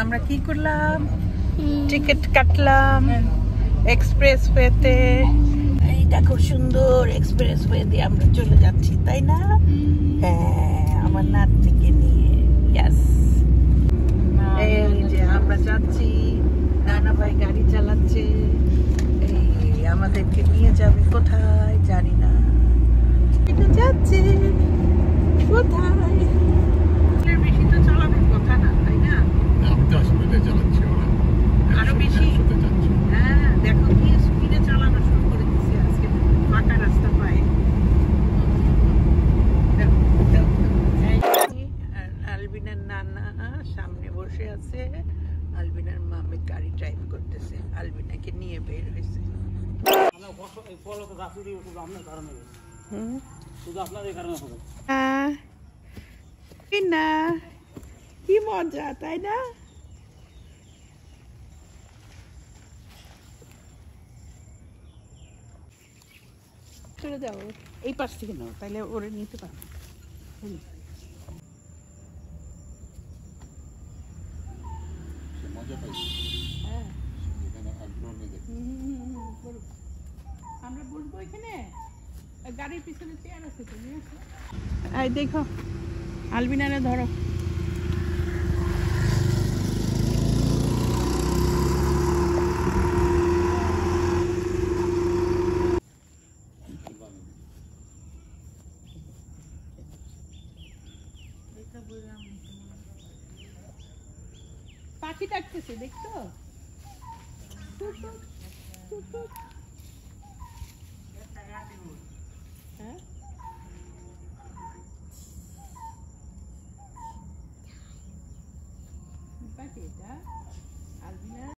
আমরা কি করলাম, টিকিট কাটলাম এক্সপ্রেস ওয়েতে। এইটা খুব সুন্দর এক্সপ্রেস ওয়ে দিয়ে আমরা চলে যাচ্ছি, তাই না? হ্যাঁ, আমার নাতনিকে নিয়ে। ইয়াস, এই যে আমরা যাচ্ছি, নানা ভাই গাড়ি চালাচ্ছে। এই আমাদেরকে নিয়ে যাবে কোথায় জানি না, এটা যাচ্ছে কোথায়। বেশি তো চালানোর কথা না, তাই না? আমি তো স্পিডে চালাচ্ছি, ওরা আরো বেশি। হ্যাঁ, দেখো কি স্পিডে চালানো শুরু করে দিচ্ছে আজকে, ফাঁকা রাস্তা পায়। আলবিনার নানা সামনে বসে আছে, আলবিনার মামে গাড়ি ড্রাইভ করতেছে, আলবিনাকে নিয়ে বের হয়েছে। কি মজা, তাই না? চলে যাও, এই পাশ থেকে নাও, তাহলে ওরে নিতে পারবো। হ্যাঁ, আমরা বসবো এখানে, গাড়ির পিছনে চেয়ার আছে, তুমি আসো। এই দেখো, আলবিনারে ধরো। পাখি ডাকতেছে, দেখছো? হ্যাঁ, পাখি এটা।